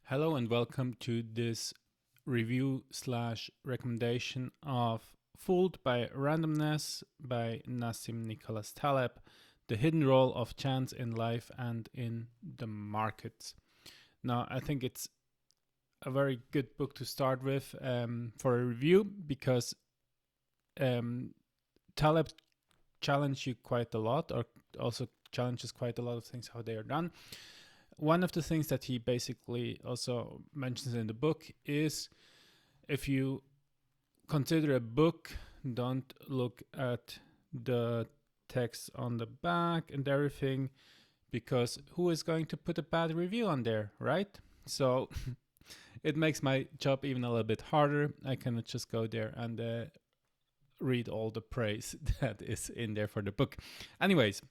Hello and welcome to this review slash recommendation of Fooled by Randomness by Nassim Nicholas Taleb, The Hidden Role of Chance in Life and in the Markets. Now, I think it's a very good book to start with for a review because Taleb challenges you quite a lot, or also challenges quite a lot of things how they are done. One of the things that he basically also mentions in the book is if you consider a book, don't look at the text on the back and everything, because who is going to put a bad review on there, right? So it makes my job even a little bit harder. I cannot just go there and read all the praise that is in there for the book. Anyways,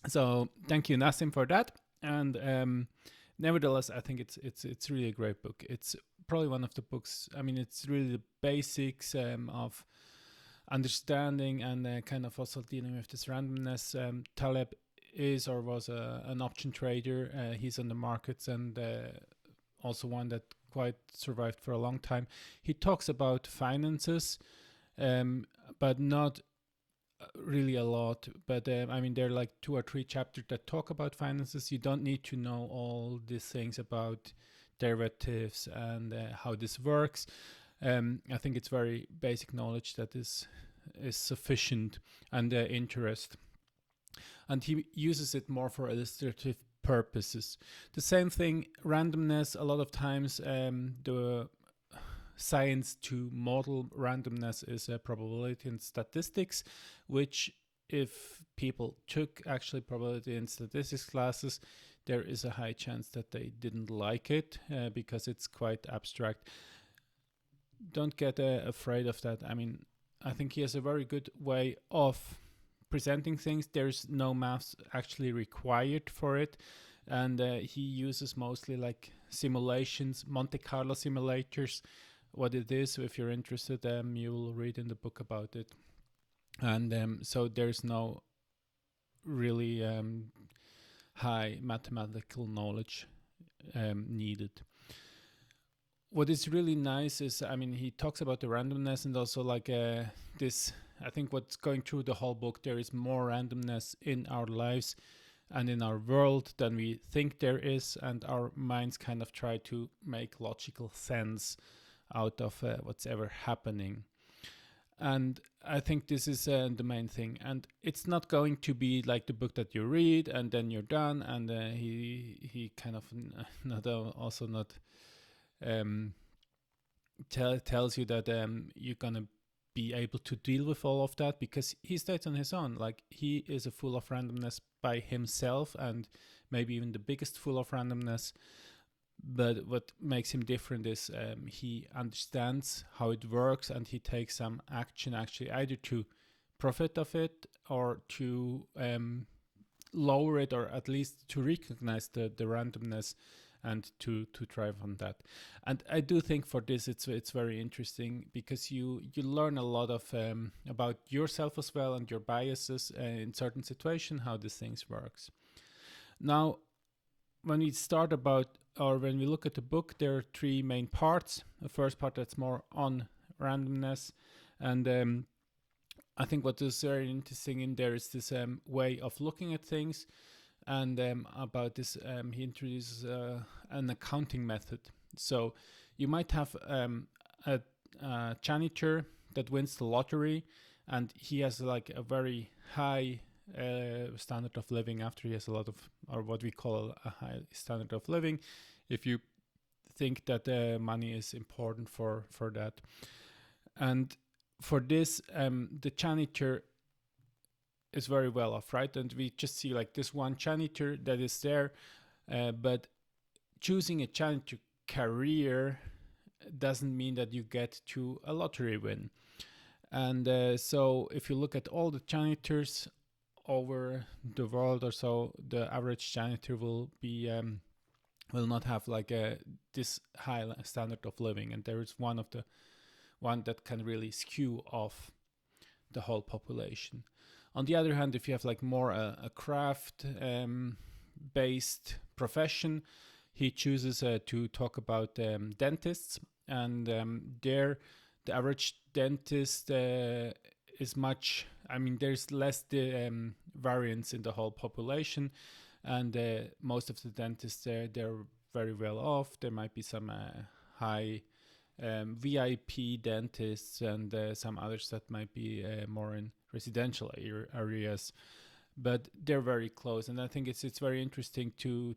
so thank you, Nassim, for that. And nevertheless, I think it's really a great book. It's probably one of the books. I mean, it's really the basics of understanding and kind of also dealing with this randomness. Taleb is or was an option trader. He's on the markets and also one that quite survived for a long time. He talks about finances, but not really a lot. But I mean, there are like 2 or 3 chapters that talk about finances. You don't need to know all these things about derivatives and how this works. I think it's very basic knowledge that is sufficient and interest. And he uses it more for illustrative purposes. The same thing, randomness. A lot of times, the science to model randomness is probability and statistics, which if people took actually probability and statistics classes, there is a high chance that they didn't like it because it's quite abstract. Don't get afraid of that. I mean, I think he has a very good way of presenting things. There's no maths actually required for it, and he uses mostly like simulations, Monte Carlo simulators. What it is, if you're interested, you will read in the book about it. And so there's no really high mathematical knowledge needed. What is really nice is, I mean, he talks about the randomness and also like this, I think what's going through the whole book, there is more randomness in our lives and in our world than we think there is, and our minds kind of try to make logical sense out of what's ever happening. And I think this is the main thing. And it's not going to be like the book that you read and then you're done. And he kind of not tells you that you're gonna be able to deal with all of that, because he states on his own, like, he is a fool of randomness by himself, and maybe even the biggest fool of randomness. But what makes him different is he understands how it works, and he takes some action actually either to profit of it or to lower it, or at least to recognize the randomness and to thrive on that. And I do think for this it's very interesting, because you learn a lot of about yourself as well, and your biases in certain situations, how these things works. Now, when we look at the book, there are 3 main parts. The first part that's more on randomness, and I think what is very interesting in there is this way of looking at things, and about this, he introduces an accounting method. So you might have a janitor that wins the lottery, and he has like a very high standard of living after he has a lot of, or what we call a high standard of living, if you think that money is important for that. And for this, the janitor is very well off, right? And we just see like this one janitor that is there, but choosing a janitor career doesn't mean that you get to a lottery win. And so if you look at all the janitors over the world or so, the average janitor will not have like this high standard of living, and there is one that can really skew off the whole population. On the other hand, if you have like more a craft based profession, he chooses to talk about dentists, and there the average dentist is much. I mean, there's less variance in the whole population, and most of the dentists there, they're very well off. There might be some high VIP dentists and some others that might be more in residential areas, but they're very close. And I think it's very interesting to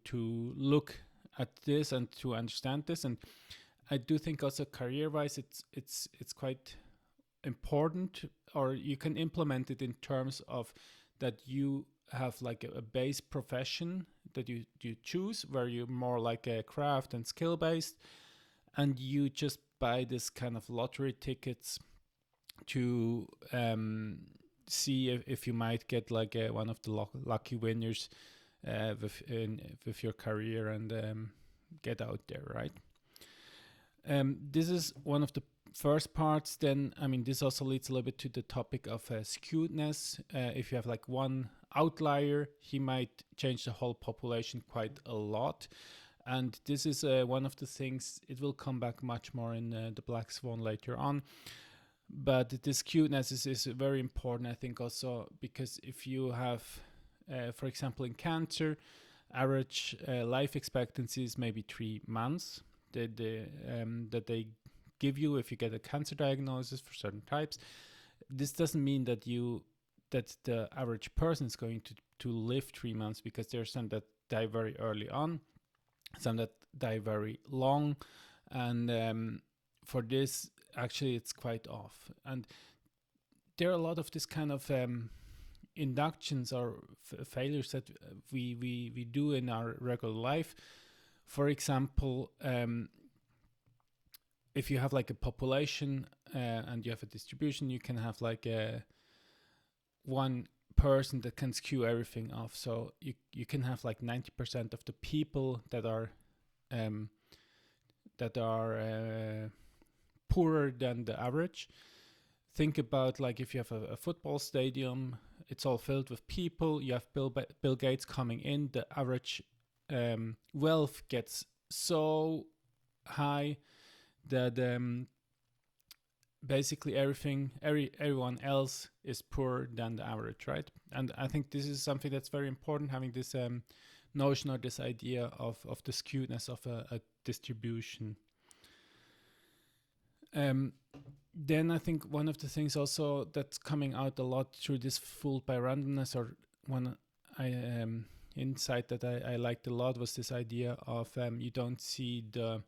look at this and to understand this. And I do think also career-wise, it's quite important, or you can implement it in terms of that you have like a base profession that you choose, where you're more like a craft and skill based, and you just buy this kind of lottery tickets to see if you might get like one of the lucky winners with your career, and get out there, right? This is one of the first parts. Then, I mean, this also leads a little bit to the topic of skewedness. If you have like one outlier, he might change the whole population quite a lot. And this is one of the things, it will come back much more in the Black Swan later on. But this cuteness is very important, I think, also because if you have, for example, in cancer, average life expectancy is maybe 3 months that they give you if you get a cancer diagnosis for certain types. This doesn't mean that the average person is going to live 3 months, because there are some that die very early on, some that die very long, and for this, actually, it's quite off. And there are a lot of this kind of inductions or failures that we do in our regular life. For example, if you have like a population and you have a distribution, you can have like one person that can skew everything off. So you can have like 90% of the people that are poorer than the average. Think about like if you have a football stadium, it's all filled with people. You have Bill Gates coming in. The average wealth gets so high that basically everyone else is poorer than the average, right? And I think this is something that's very important, having this notion or this idea of the skewedness of a distribution. Then I think one of the things also that's coming out a lot through this Fooled by Randomness, or one insight that I liked a lot, was this idea of you don't see the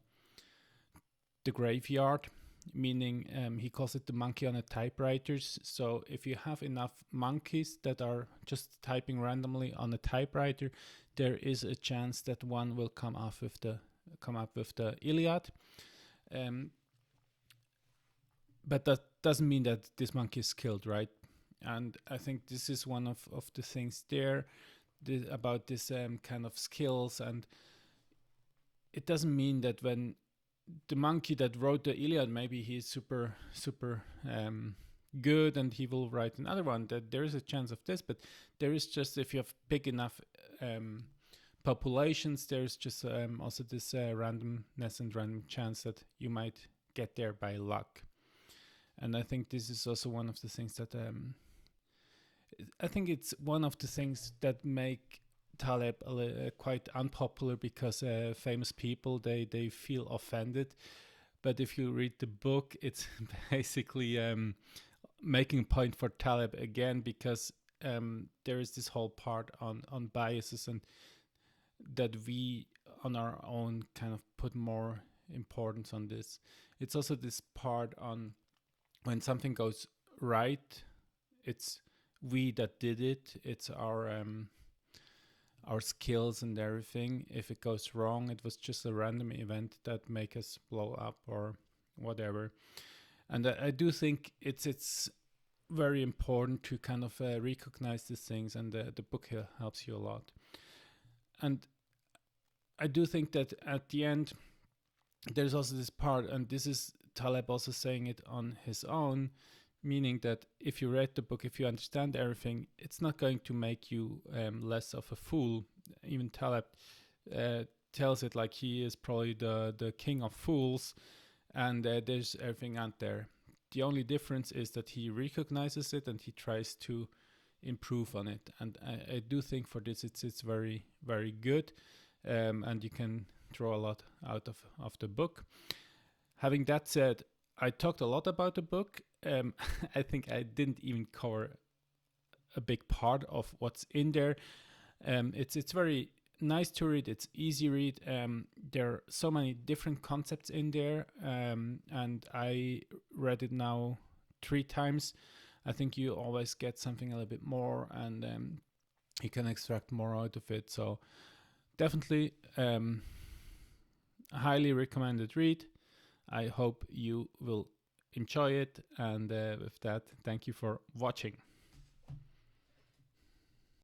graveyard, meaning he calls it the monkey on a typewriter. So if you have enough monkeys that are just typing randomly on a typewriter, there is a chance that one will come up with the Iliad. But that doesn't mean that this monkey is killed, right? And I think this is one of the things there about this kind of skills. And it doesn't mean that when the monkey that wrote the Iliad, maybe he's super good and he will write another one, that there is a chance of this. But there is just, if you have big enough populations, there's just also this randomness and random chance that you might get there by luck. And I think this is also one of the things that I think it's one of the things that make Taleb quite unpopular, because famous people, they feel offended. But if you read the book, it's basically making a point for Taleb again, because there is this whole part on biases, and that we on our own kind of put more importance on this. It's also this part on when something goes right, it's we that did it. It's our skills and everything. If it goes wrong, it was just a random event that make us blow up or whatever. And I do think it's very important to kind of recognize these things, and the book here helps you a lot. And I do think that at the end, there's also this part, and this is Taleb also saying it on his own, meaning that if you read the book, if you understand everything, it's not going to make you less of a fool. Even Taleb tells it like he is probably the king of fools, and there's everything out there. The only difference is that he recognizes it and he tries to improve on it. And I do think for this it's very, very good, and you can draw a lot out of the book. Having that said, I talked a lot about the book. I think I didn't even cover a big part of what's in there. It's very nice to read. It's easy read. There are so many different concepts in there, and I read it now 3 times. I think you always get something a little bit more, and you can extract more out of it. So definitely, highly recommended read. I hope you will enjoy it. And with that, thank you for watching.